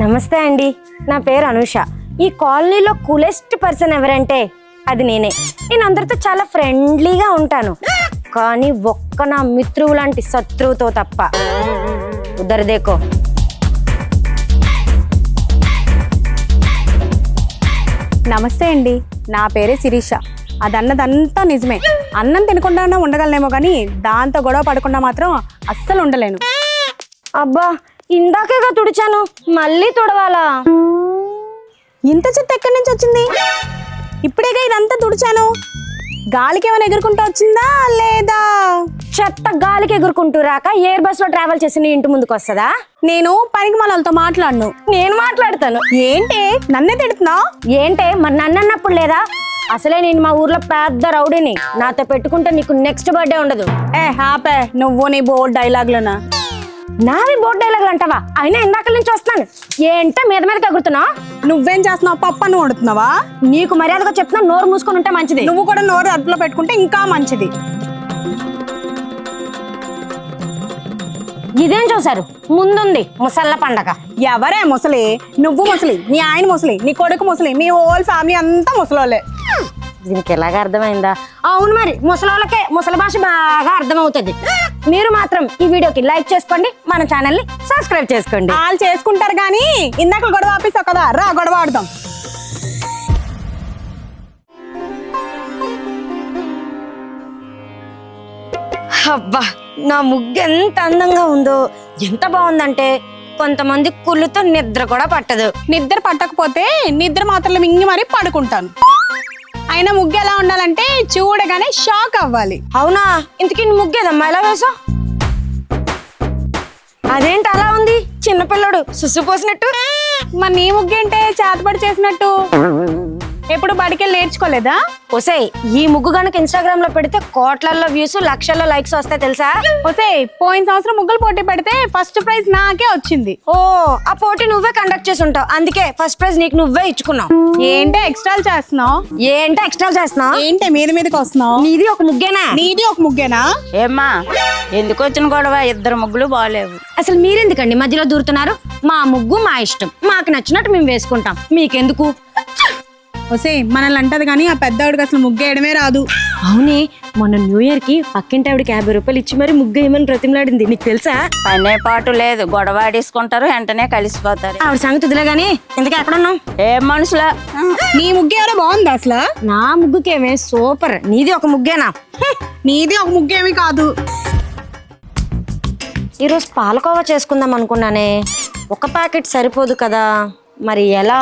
నమస్తే అండి, నా పేరు అనుష. ఈ కాలనీలో కూలెస్ట్ పర్సన్ ఎవరంటే అది నేనే. నేను అందరితో చాలా ఫ్రెండ్లీగా ఉంటాను, కానీ ఒక్క నా మిత్రువు లాంటి శత్రువుతో తప్ప. ఉదర్ దేకో. నమస్తే అండి, నా పేరే శిరీష. అదన్నదంతా నిజమే. అన్నం తినకుండా ఉండగలనేమో కానీ దాంతో గొడవ పడకుండా మాత్రం అస్సలు ఉండలేను. అబ్బా, ఇందాకేగా తుడిచాను, మళ్ళీ తుడవాలా? ఇంత చెత్త ఎక్కడి నుంచి వచ్చింది? ఇప్పుడేగా ఇదంతా తుడిచాను. గాలికి ఏమైనా ఎగురుకుంటూ వచ్చిందా లేదా? చెత్త గాలికి ఎగురుకుంటూ రాక ఎయిర్ బస్ లో ట్రావెల్ చేసి నీ ఇంటి ముందుకు వస్తుందా? నేను పనికి మనలతో మాట్లాడను. నేను మాట్లాడతాను. ఏంటి నన్నే తిడుతున్నావు? ఏంటే మరి నన్ను అన్నప్పుడు లేదా? అసలే నేను మా ఊర్లో పెద్ద రౌడీని. నాతో పెట్టుకుంటే నీకు నెక్స్ట్ బర్త్డే ఉండదు. హ్యాపే నువ్వు నీ బోర్డ్ డైలాగ్లోనా? నావి బోర్డు డైలాగులు అంటావా? అయినా ఇందాక నుంచి వస్తున్నాను. ఏంటో మీద మీద ఎగురుతున్నావు? నువ్వేం చేస్తున్నావు? పప్పను వండుతున్నావా? నీకు మర్యాదగా చెప్తున్నా, నోరు మూసుకొని ఉంటే మంచిది. నువ్వు కూడా నోరు అదుపులో పెట్టుకుంటే ఇంకా మంచిది. ఇదేం చూసారు? ముందుంది ముసళ్ళ పండగ. ఎవరే ముసలి? నువ్వు ముసలి, నీ ఆయన ముసలి, నీ కొడుకు ముసలి, మీ హోల్ ఫ్యామిలీ అంతా ముసలోళ్ళే. దీనికి ఎలాగా అర్థమైందా? అవును, మరి ముసలోళ్ళకే ముసలి భాష బాగా అర్థమవుతుంది. మీరు మాత్రం ఈ వీడియోకి లైక్ చేసుకోండి, మన ఛానల్ ని సబ్స్క్రైబ్ చేసుకోండి. వాళ్ళు చేసుకుంటారు కానీ ఇందాక గొడవ ఆపేసావు కదా, రా గొడవ ఆడదాం. అబ్బా, నా ముగ్గు ఎంత అందంగా ఉందో! ఎంత బాగుందంటే కొంతమంది కుళ్ళుతో నిద్ర కూడా పట్టదు. నిద్ర పట్టకపోతే నిద్ర మాత్రలు మింగి మరీ పడుకుంటాను. అయినా ముగ్గు ఎలా ఉండాలంటే చూడగానే షాక్ అవ్వాలి. అవునా? ఇంతకీ ముగ్గేదమ్మా ఎలా వేసా? అదేంటి అలా ఉంది? చిన్నపిల్లడు సుసు పోసినట్టు. మరి నీ ముగ్గేంటే చేతపడి చేసినట్టు? ఎప్పుడు బడికెళ్ళి నేర్చుకోలేదా? ఒసే, ఈ ముగ్గు గనుక ఇన్స్టాగ్రామ్ లో పెడితే కోట్లల్లో వ్యూస్, లక్షల్లో లైక్స్ వస్తాయి తెలుసా? ఒసే, పోయిన సంవత్సరం ముగ్గులు పోటీ పెడితే ఫస్ట్ ప్రైజ్ నాకే వచ్చింది. ఓ, ఆ పోటీ నువ్వే కండక్ట్ చేసి ఉంటావు, అందుకే ఫస్ట్ ప్రైజ్ నీకు నువ్వే ఇచ్చుకున్నావు. ఏంటే ఎక్స్ట్రాలు చేస్తున్నావు? ఏంటి ఎక్స్ట్రా చేస్తున్నావు? ఏంటే మీదకి వస్తున్నావు? నీది ఒక ముగ్గేనా? నీది ఒక ముగ్గేనా? ఏమ్మా ఎందుకు వచ్చిన గొడవ? ఇద్దరు ముగ్గులు బాగాలేవు. అసలు మీరెందుకండి మధ్యలో దూరుతున్నారు? మా ముగ్గు మా ఇష్టం, మాకు నచ్చినట్టు మేము వేసుకుంటాం, మీకెందుకు? ఒసే, మనల్ని అంటది కానీ ఆ పెద్దవాడికి అసలు ముగ్గేయడమే రాదు. అవునే, మొన్న న్యూ ఇయర్ కి పక్కింటి ఆవిడకి 50 రూపాయలు ఇచ్చి మరి ముగ్గు ఏమని బ్రతిమలాడింది, నీకు తెలుసా? పనే పాటు లేదు, గొడవ ఆడేసుకుంటారు, వెంటనే కలిసిపోతారు. ఆవిడ సంగతి వదిలే గానీ ఇంతకీ ఎక్కడున్నావు? ఏం మనుషులా? నీ ముగ్గు ఎవరో బాగుంది అసలు. నా ముగ్గుకేమే సూపర్. నీది ఒక ముగ్గేనా? నీది ఒక ముగ్గేమీ కాదు. ఈరోజు పాలకోవా చేసుకుందాం అనుకున్నానే, ఒక ప్యాకెట్ సరిపోదు కదా, మరి ఎలా?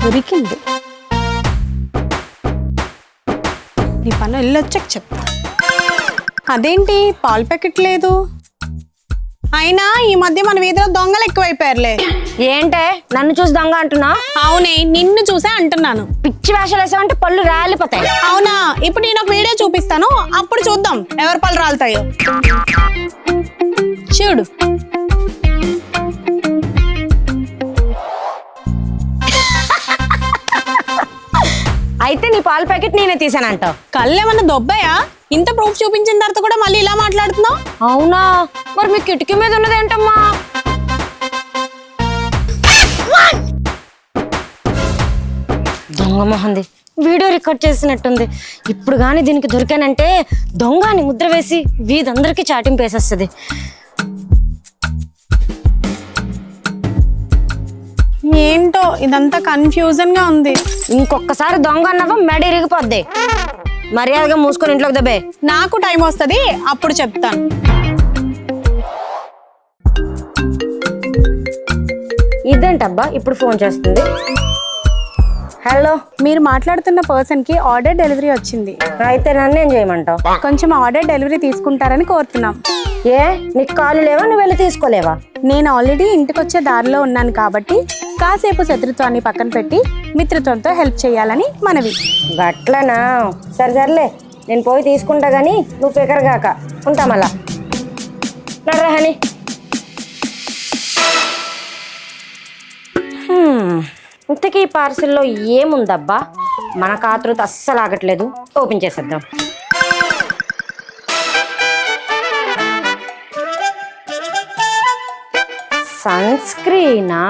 దొరికింది. నీ పని వెళ్ళొచ్చాక చెప్తా. అదేంటి పాల ప్యాకెట్ లేదు? అయినా ఈ మధ్య మన వీధిలో దొంగలు ఎక్కువైపోయారులే. ఏంటే నన్ను చూసి దొంగ అంటున్నా? అవునే, నిన్ను చూసే అంటున్నాను. పిచ్చి వేషాలు వేసావంటే పళ్ళు రాలిపోతాయి. అవునా? ఇప్పుడు నేను ఒక వీడియో చూపిస్తాను, అప్పుడు చూద్దాం ఎవరి పళ్ళు రాలుతాయో. చూడు. అయితే నీ పాల ప్యాకెట్ నేనే తీసానంటావు? కళ్ళేమన్నా దొబ్బాయా? ఇంత ప్రూఫ్ చూపించిన తర్వాత కూడా మళ్ళీ ఇలా మాట్లాడుతున్నావు? అవునా? మరి మీ కిటికీ మీద ఉన్నదేంటమ్మా? దొంగ మొహంది, వీడియో రికార్డ్ చేసినట్టుంది. ఇప్పుడు కానీ దీనికి దొరికానంటే దొంగ అని ముద్ర వేసి వీధందరికీ చాటింపు వేసేస్తుంది. ఏంటో ఇదంతా కన్ఫ్యూజన్ గా ఉంది. ఇంకొకసారి దొంగ అన్నవా మెడ ఇరిగిపోద్ది. మర్యాదగా మూసుకొని ఇంట్లోకి దబ్బే. నాకు టైం వస్తుంది, అప్పుడు చెప్తాను. ఇదేంటబ్బా ఇప్పుడు ఫోన్ చేస్తుంది? హలో, మీరు మాట్లాడుతున్న పర్సన్ కి ఆర్డర్ డెలివరీ వచ్చింది. అయితే నన్ను ఏం చేయమంటావు? కొంచెం ఆర్డర్ డెలివరీ తీసుకుంటారని కోరుతున్నాం. ఏ, నీకు కాలు లేవా? నువ్వు వెళ్ళి తీసుకోలేవా? నేను ఆల్రెడీ ఇంటికి వచ్చే దారిలో ఉన్నాను కాబట్టి కాసేపు శత్రుత్వాన్ని పక్కన పెట్టి మిత్రత్వంతో హెల్ప్ చేయాలని మనవి. గట్లనా? సరే సర్లే, నేను పోయి తీసుకుంటా గానీ నువ్వు పెకరగాక. ఉంటా మళ్ళా. నర్రహని ఇంతకీ ఈ పార్సిల్లో ఏముందబ్బా? మన కాతృత అస్సలు ఆగట్లేదు. ఓపెన్ చేసేద్దాం. సన్ స్క్రీనా?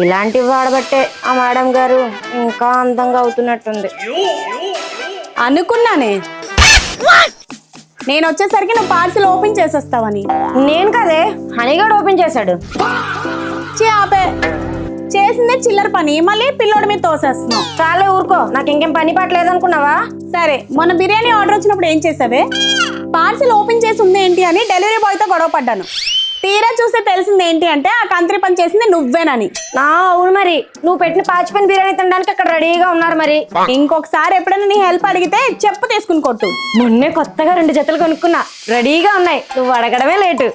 ఇలాంటివి వాడబట్టే ఆ మేడం గారు ఇంకా అందంగా అవుతున్నట్టుంది. అనుకున్నానే నేను వచ్చేసరికి నువ్వు పార్సిల్ ఓపెన్ చేసేస్తావని. నేను కదే, హనీగాడు ఓపెన్ చేశాడు. ఆపే, చేసిందే చిల్లర పని, మళ్ళీ పిల్లోడి మీద తోసేస్తున్నావు. చాలే ఊరుకో, నాకు ఇంకేం పని పట్టలేదు అనుకున్నావా? సరే, మొన్న బిర్యానీ ఆర్డర్ వచ్చినప్పుడు ఏం చేసావే? పార్సిల్ ఓపెన్ చేసి ఉంది ఏంటి అని డెలివరీ బాయ్తో గొడవ పడ్డాను. తీరా చూస్తే తెలిసింది ఏంటి అంటే ఆ కంత్రి పని చేసింది నువ్వేనని. అవును, మరి నువ్వు పెట్టిన పాచిపోయిన బిర్యానీ తినడానికి అక్కడ రెడీగా ఉన్నారు. మరి ఇంకొకసారి ఎప్పుడైనా నీ హెల్ప్ అడిగితే చెప్పు తీసుకుని కొట్టు. మొన్నే కొత్తగా 2 జతలు కొనుక్కున్నా, రెడీగా ఉన్నాయి. నువ్వు అడగడమే లేటు.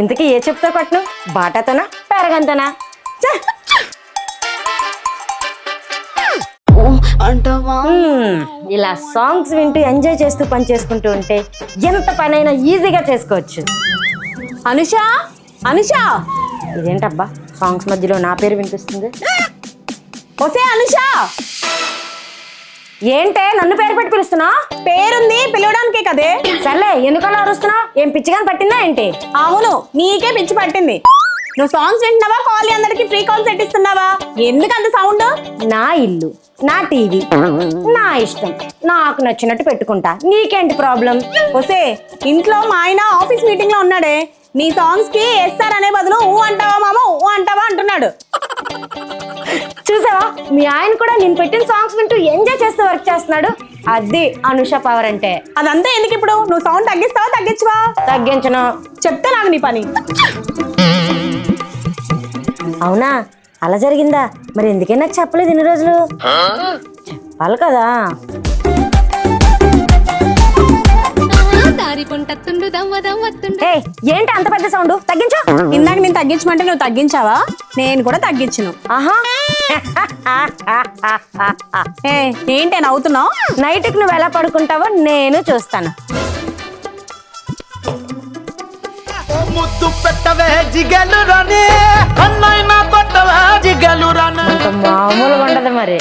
ఇంతకీ ఏ చెప్తా కొట్టను? బాటాతోనా పెరగంతనా? ఇలా సాంగ్స్ వింటూ ఎంజాయ్ చేస్తూ పని చేసుకుంటూ ఉంటే ఎంత పనైనా ఈజీగా చేసుకోవచ్చు. అనుష, అనుష, ఇదేంటబ్బా సాంగ్స్ మధ్యలో నా పేరు వినిపిస్తుంది? ఒసే అనుష, ఏంటే నన్ను పేరు పెట్టి పిలుస్తున్నావు? పేరుంది పిలవడానికే కదే. సర్లే, ఎందుకలా అరుస్తున్నావు? ఏం పిచ్చిగాని పట్టిందా ఏంటి? అవును, నీకే పిచ్చి పట్టింది. నువ్వు సాంగ్స్ వింటున్నావా, కాల్ అందరికి ఫ్రీ కాల్ సెట్ ఇస్తున్నావా? ఎందుకు అంత సౌండ్? నా ఇల్లు, నా టీవీ, నా ఇష్టం, నాకు నచ్చినట్టు పెట్టుకుంటా. నీకేంటి ప్రాబ్లం? ఒసే, ఇంట్లో మా ఆయన ఆఫీస్ మీటింగ్ లో ఉన్నాడే, నీ సాంగ్స్ కి ఎస్ఆర్ అనే బదులు ఊ అంటావా మామ, ఊ అంటావా అంటున్నాడు. చూసావా, మీ ఆయన కూడా నేను పెట్టిన సాంగ్స్ వింటూ ఎంజాయ్ చేస్తూ వర్క్ చేస్తున్నాడు. అది అనుష పవర్ అంటే. అదంతా ఎందుకు ఇప్పుడు? నువ్వు సౌండ్ తగ్గిస్తావా తగ్గించవా? తగ్గించను. చెప్తే నాకు నీ పని. అవునా, అలా జరిగిందా? మరి ఎందుకే నాకు చెప్పలేదు ఇన్ని రోజులు? చెప్పాలి కదా. ఏంటి అంత పెద్ద సౌండ్? తగ్గించు. ఇందాక నేను తగ్గించమంటే నువ్వు తగ్గించావా? నేను కూడా తగ్గించను. ఆహా, ఏంటి నవ్వుతున్నావు? నైట్కి నువ్వు ఎలా పడుకుంటావో నేను చూస్తాను. ముద్దు పెట్టవే జిగలు రాని, అన్నైనా కొట్టవే జిగలు రాని. మామూలుగా ఉండదు మరి.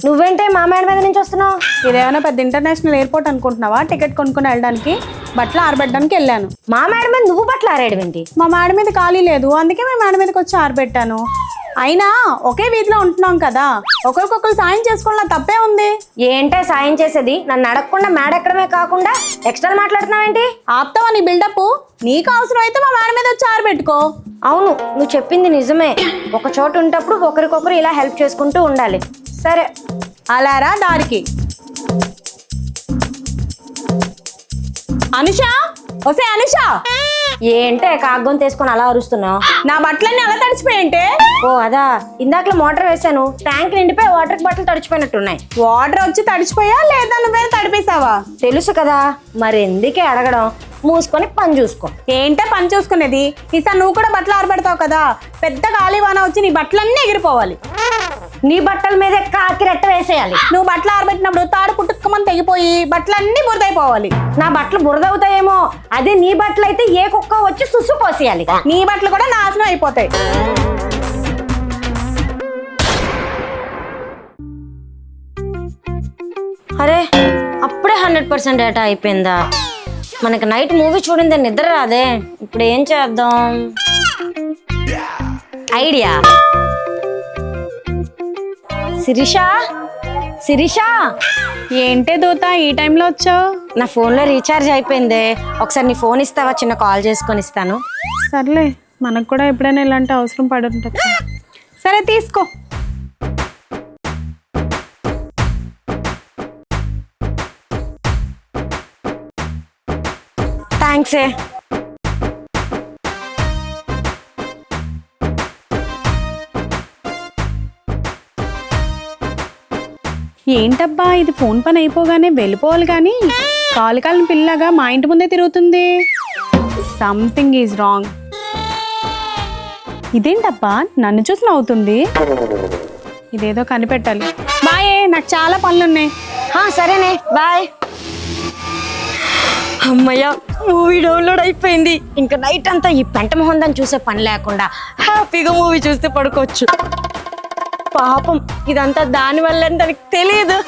నువ్వేంటే మా మేడ మీద నుంచి వస్తున్నావు? ఇదేమైనా పెద్ద ఇంటర్నేషనల్ ఎయిర్పోర్ట్ అనుకుంటున్నావా? టికెట్ కొనుక్కొని వెళ్ళడానికి బట్టలు ఆరబెట్టడానికి వెళ్ళాను. మా మేడ మీద నువ్వు బట్టలు ఆరేయడం? మా మేడ మీద ఖాళీ లేదు, అందుకే మేము మేడ మీదకి వచ్చి ఆరబెట్టాను. అయినా ఒకే వీధిలో ఉంటున్నాం కదా, ఒకరికొకరు సాయం చేసుకోవాల తప్పే ఉంది. ఏంటే సాయం చేసేది? నన్ను అడగకుండా మేడ ఎక్కడమే కాకుండా ఎక్స్ట్రా మాట్లాడుతున్నావేంటి? ఆపుతావా నీ బిల్డప్? నీకు అవసరం అయితే మా మేడ మీద వచ్చి ఆరబెట్టుకో. అవును, నువ్వు చెప్పింది నిజమే. ఒక చోట ఉంటప్పుడు ఒకరికొకరు ఇలా హెల్ప్ చేసుకుంటూ ఉండాలి. సరే, అలారా దారికి. అనుష, ఒసే అనుష, ఏంటే కాగ్గం తీసుకొని అలా అరుస్తున్నావు? నా బట్టలన్నీ అలా తడిచిపోయింటే? ఓ అదా, ఇందాకలో మోటార్ వేసాను, ట్యాంక్ నిండిపోయి వాటర్ బాటిల్ తడిచిపోయినట్టున్నాయి. వాటర్ వచ్చి తడిచిపోయా లేదా నువ్వే తడిపేసావా? తెలుసు కదా, మరి ఎందుకే అడగడం? మూసుకొని పని చూసుకో. ఏంటే పని చూసుకునేది? ఈసారి నువ్వు కూడా బట్టలు ఆరబెడతావు కదా, పెద్ద గాలివాన వచ్చి నీ బట్టలన్నీ ఎగిరిపోవాలి. నీ బట్టల మీద కాకి రెట్ట వేసేయాలి. నువ్వు బట్టలు ఆరబెట్టినప్పుడు తాడు పుట్టుక్కమని తెగిపోయి బట్టలన్నీ బురదైపోవాలి. నా బట్టలు బురదవుతాయేమో, అదే నీ బట్టలు అయితే ఏ కుక్క వచ్చి సుసు పోసేయాలి. నీ బట్టలు కూడా నాశనం అయిపోతాయి. అరే, అప్పుడే 100% డేటా అయిపోయిందా? మనకి నైట్ మూవీ చూడిందే నిద్ర రాదే. ఇప్పుడు ఏం చేద్దాం? ఐడియా. శిరీష, శిరీష, ఏంటే దూత ఈ టైంలో వచ్చావు? నా ఫోన్లో రీఛార్జ్ అయిపోయిందే, ఒకసారి నీ ఫోన్ ఇస్తావా? చిన్న కాల్ చేసుకొని ఇస్తాను. సర్లే, మనకు కూడా ఎప్పుడైనా ఇలాంటి అవసరం పడి ఉంటుంది. సరే తీసుకో. థ్యాంక్సే. ఏంటబ్బా ఇది, ఫోన్ పని అయిపోగానే వెళ్ళిపోవాలి కానీ కాలు కాలిన పిల్లగా మా ఇంటి ముందే తిరుగుతుంది. Something is wrong. ఇదేంటబ్బా నన్ను చూసి నవ్వుతుంది? ఇదేదో కనిపెట్టాలి. బాయ్, నాకు చాలా పనులున్నాయి. సరేనే, బాయ్. అమ్మయ్య, మూవీ డౌన్లోడ్ అయిపోయింది. ఇంకా నైట్ అంతా ఈ పెంట మొహం దాన్ని చూసే పని లేకుండా హ్యాపీగా మూవీ చూస్తే పడుకోవచ్చు. పాపం ఇదంతా దాని వల్ల దానికి తెలియదు.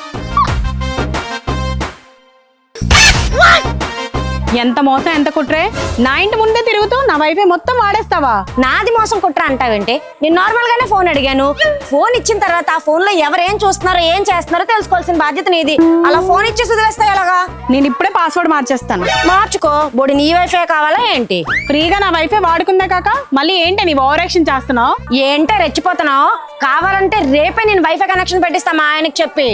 ఎంత మోసం ఎంత కుట్రే, నా ఇంటి ముందే తిరుగుతూ నా వైఫై మొత్తం వాడేస్తావా? నాది మోసం కుట్రా అంటావేంటి? నేను నార్మల్ గానే ఫోన్ అడిగాను. ఫోన్ ఇచ్చిన తర్వాత ఆ ఫోన్ లో ఎవరు ఏం చూస్తున్నారో ఏం చేస్తున్నారో తెలుసుకోవాల్సిన బాధ్యత నీది. అలా ఫోన్ ఇచ్చేసి వదిలేస్తా ఎలాగా? నేను ఇప్పుడే పాస్వర్డ్ మార్చేస్తాను. మార్చుకో. బోడి నీ వైఫై కావాలా ఏంటి? ఫ్రీగా నా వైఫై వాడుకుందా కాక మళ్ళీ ఏంటి నీ ఓవర్ యాక్షన్ చేస్తున్నావు? ఏంటే రెచ్చిపోతున్నావు? కావాలంటే రేపే నేను వైఫై కనెక్షన్ పెట్టిస్తా మా ఆయనకి చెప్పి.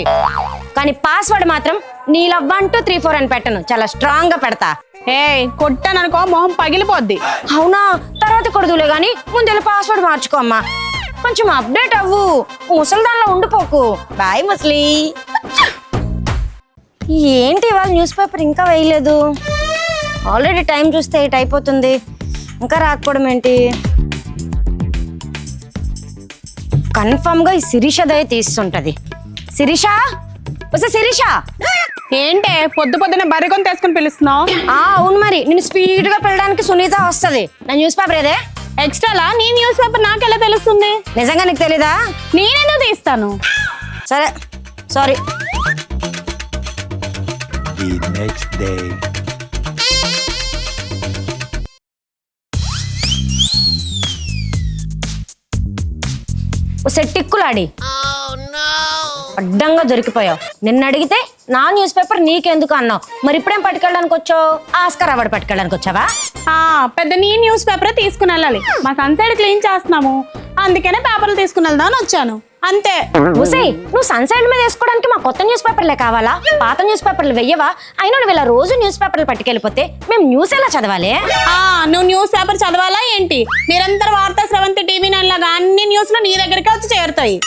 కానీ పాస్వర్డ్ మాత్రం నీలో 1 2 3 4 అని పెట్టను, చాలా స్ట్రాంగ్ గా పెడతా. ఏ కొట్టాననుకో మొహం పగిలిపోద్ది. అవునా? తర్వాత కొడుదులే గాని ముందు పాస్వర్డ్ మార్చుకో అమ్మా. కొంచెం అప్డేట్ అవ్వు, ముసలిదానిలో ఉండిపోకు. బాయ్ ముసలి. ఏంటి ఇవాళ న్యూస్ పేపర్ ఇంకా వేయలేదు? ఆల్రెడీ టైం చూస్తే 8 అయిపోతుంది, ఇంకా రాకపోవడం ఏంటి? కన్ఫర్మ్ గా ఈ శిరీషదే తీస్తుంటది. శిరీష, వస్తే శిరీష. ఏంటే పొద్దు పొద్దున బర్రెకొని తీసుకుని పిలుస్తున్నావు? అవును మరి, నేను స్పీడ్ గా పిలడానికి సునీత వస్తది. నా న్యూస్ పేపర్ ఏదే? ఎక్స్ట్రాలా నీ న్యూస్ పేపర్ నాకెలా తెలుస్తుంది? నిజంగా నీకు తెలీదా? నేనేదో తీస్తాను. సరే సారీ. The next day. ఓ సెట్టిక్కులాడి అడ్డంగా దొరికిపోయావు. నిన్న అడిగితే నా న్యూస్ పేపర్ నీకెందుకు అన్నావు. మరి ఇప్పుడేం పట్టుకెళ్ళడానికి వచ్చావు? ఆస్కర్ అవార్డు పట్టుకెళ్ళడానికి వచ్చావా? పెద్ద నీ న్యూస్ పేపర్ తీసుకుని వెళ్ళాలి. మా సన్సైడ్ క్లీన్ చేస్తున్నాము, అందుకనే పేపర్లు తీసుకుని వెళ్దాం అని వచ్చాను అంతే. ఊసేయ్, నువ్వు సన్సైడ్ మీద వేసుకోవడానికి మా కొత్త న్యూస్ పేపర్లే కావాలా? పాత న్యూస్ పేపర్లు వెయ్యవా? అయినా నువ్వు ఇలా రోజు న్యూస్ పేపర్లు పట్టుకెళ్ళిపోతే మేము న్యూస్ ఎలా చదవాలి? నువ్వు న్యూస్ పేపర్ చదవాలా ఏంటి? నిరంతర వార్తా స్రవంతి టీవీ నైన్ లాగా అన్ని న్యూస్లు నీ దగ్గరికి వచ్చి చేరుతాయి.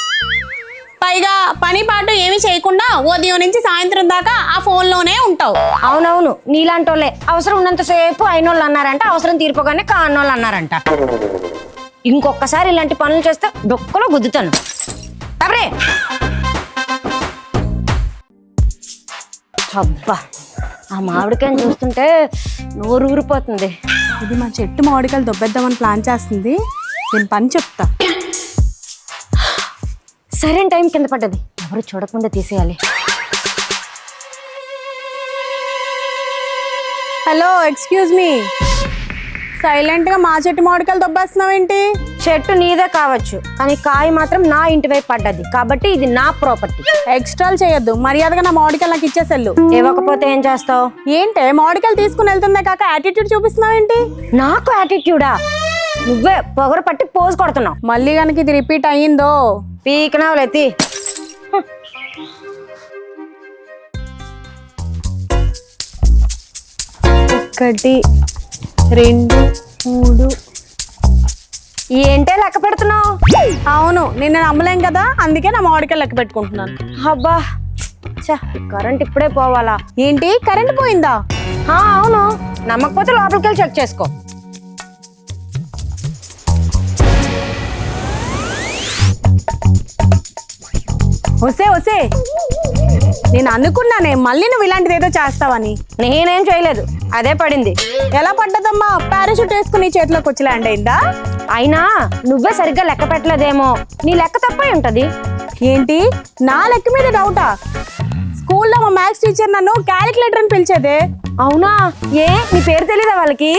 పైగా పని పాటు ఏమి చేయకుండా ఉదయం నుంచి సాయంత్రం దాకా ఆ ఫోన్ లోనే ఉంటావు. అవునవును, నీలాంటి వాళ్ళే అవసరం ఉన్నంతసేపు అయినోళ్ళు అన్నారంట, అవసరం తీరిపోగానే కాన్నోళ్ళు అన్నారంట. ఇంకొకసారి ఇలాంటి పనులు చేస్తే డొక్కలో గుద్దుతాను. తబరే. అబ్బా, ఆ మామిడికాయని చూస్తుంటే నోరు ఊరిపోతుంది. ఇది మా చెట్టు మామిడికాయలు దొబ్బేద్దామని ప్లాన్ చేస్తుంది. నేను పని చెప్తా. సరైన టైం కింద పడ్డది, ఎవరు చూడకుండా తీసేయాలి. Hello, excuse me. సైలెంట్ గా మా చెట్టు మామిడికాయలు దొబ్బేస్తున్నావేంటి? చెట్టు నీదే కావచ్చు, కానీ కాయ మాత్రం నా ఇంటి వైపు పడ్డది, కాబట్టి ఇది నా ప్రాపర్టీ. ఎక్స్ట్రాలు చేయొద్దు, మర్యాదగా నా మామిడికాయలు నాకు ఇచ్చేసెళ్ళు. ఇవ్వకపోతే ఏం చేస్తావు? ఏంటే మామిడికాయలు తీసుకుని వెళ్తుందే కాక యాటిట్యూడ్ చూపిస్తున్నావేంటి? నాకు యాటిట్యూడా? నువ్వే పొగరు పట్టి పోజు కొడుతున్నావు. మళ్ళీ కనుక ఇది రిపీట్ అయ్యిందో పీకనావులేతి. 1 2 3. ఏంటే లెక్క పెడుతున్నావు? అవును, నిన్న నమ్మలేం కదా, అందుకే నా మామిడికాయలు లెక్క పెట్టుకుంటున్నాను. అబ్బా, కరెంట్ ఇప్పుడే పోవాలా? ఏంటి కరెంట్ పోయిందా? అవును, నమ్మకపోతే లోపలికి వెళ్ళి చెక్ చేసుకో. వసే నేను అనుకున్నానే మళ్ళీ నువ్వు ఇలాంటిది ఏదో చేస్తావని. నేనేం చేయలేదు, అదే పడింది. ఎలా పడ్డదమ్మా? పారాషూట్ వేసుకుని చేతిలోకి వచ్చి ల్యాండ్ అయిందా? అయినా నువ్వే సరిగ్గా లెక్క పెట్టలేదేమో, నీ లెక్క తప్పై ఉంటది. ఏంటి నా లెక్క మీద డౌటా? స్కూల్లో మా మ్యాథ్స్ టీచర్ నన్ను క్యాలిక్యులేటర్ అని పిలిచేదే. అవునా? ఏ నీ పేరు తెలీదా వాళ్ళకి?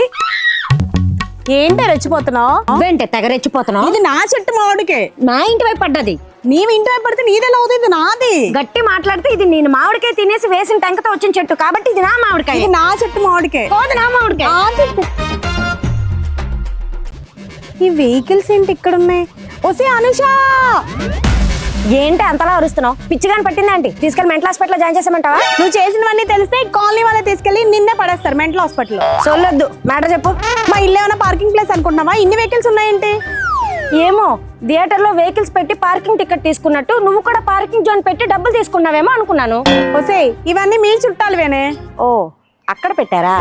ఏంటి రెచ్చిపోతున్నావు? నువ్వేంటే తెగ రెచ్చిపోతున్నావు? ఇది నా చెట్టు మామిడికే, నా ఇంటి వైపు పడ్డది. నీవు ఇంటి వైపు పడితే నీదెలా అవుతుంది? నాది. గట్టి మాట్లాడితే ఇది నేను మామిడికాయ తినేసి వేసిన టెంకతో వచ్చిన చెట్టు, కాబట్టి ఇది నా మామిడికాయ. ఇది నా చెట్టు మామిడికే. పోదు నా మామిడికాయ. ఈ వెహికల్స్ ఏంటి ఇక్కడ ఉన్నాయి? ఓసే అనుష, ఏంటి అంతలా అరుస్తున్నావు? పిచ్చిగాని పట్టిందేంటి? తీసుకెళ్లి మెంటల్ హాస్పిటల్ జాయిన్ చేసామంటావా? నువ్వు చేసినవన్నీ తెలిస్తే కాలనీ వాళ్ళే తీసుకెళ్లి నిన్నే పడేస్తారు మెంటల్ హాస్పిటల్. సొల్లొద్దు, మ్యాటర్ చెప్పు. మా ఇల్లు ఏమైనా పార్కింగ్ ప్లేస్ అనుకుంటున్నావా? ఇన్ని వెహికల్స్ ఉన్నాయేంటి? ఏమో, థియేటర్ లో వెహికల్స్ పెట్టి పార్కింగ్ టికెట్ తీసుకున్నట్టు నువ్వు కూడా పార్కింగ్ జోన్ పెట్టి డబ్బులు తీసుకున్నావేమో అనుకున్నాను. ఓసే ఇవన్నీ మీ చుట్టాలువేనే. ఓ, అక్కడ పెట్టారా?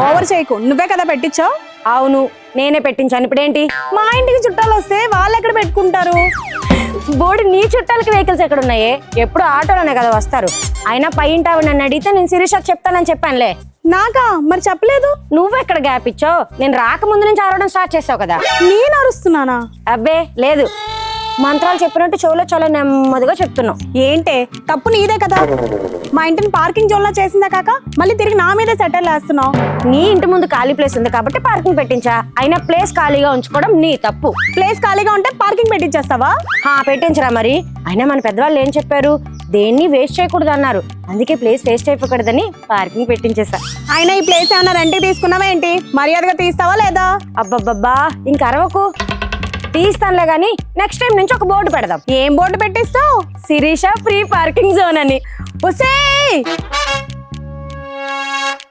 ఓవర్ చేయకు, నువ్వే కదా పెట్టించావు. అవును, నేనే పెట్టించాను. ఇప్పుడేంటి? మా ఇంటికి చుట్టాలు వస్తే వాళ్ళు ఎక్కడ పెట్టుకుంటారు? బోర్డు నీ చుట్టాలకి వెహికల్స్ ఎక్కడ ఉన్నాయే? ఎప్పుడు ఆటోలోనే కదా వస్తారు. అయినా పై ఇంటి ఆవిడ నన్ను అడిగితే నేను శిరీషకు చెప్తానని చెప్పానులే. నాకా మరి చెప్పలేదు. నువ్వెక్కడ గ్యాప్ ఇచ్చావు? నేను రాకముందు నుంచి అరవడం స్టార్ట్ చేసావు కదా. నేను అరుస్తున్నానా? అబ్బే లేదు, మంత్రాలు చెప్పినట్టు చెవులో చాలా నెమ్మదిగా చెప్తున్నావు. ఏంటే తప్పు నీదే కదా. మా ఇంటిని పార్కింగ్ జోన్ లా చేసిందా కాక మళ్ళీ తిరిగి నా మీదే సెటిల్ వేస్తున్నావు. నీ ఇంటి ముందు ఖాళీ ప్లేస్ ఉంది కాబట్టి పార్కింగ్ పెట్టించా. అయినా ప్లేస్ ఖాళీగా ఉంచుకోవడం నీ తప్పు. ప్లేస్ ఖాళీగా ఉంటే పార్కింగ్ పెట్టించేస్తావా? పెట్టించరా మరి. అయినా మన పెద్దవాళ్ళు ఏం చెప్పారు? దేన్ని వేస్ట్ చేయకూడదు అన్నారు. అందుకే ప్లేస్ వేస్ట్ అయిపోకూడదని పార్కింగ్ పెట్టించేసా. అయినా ఈ ప్లేస్ ఏమన్నా రెంట్కి తీసుకున్నావా ఏంటి? మర్యాదగా తీస్తావా లేదా? అబ్బబ్బబ్బా ఇంక అరవకు, తీస్తానులే గానీ నెక్స్ట్ టైం నుంచి ఒక బోర్డు పెడదాం. ఏం బోర్డు పెట్టిస్తావు? శిరీష ఫ్రీ పార్కింగ్ జోన్ అని. ఒసేయ్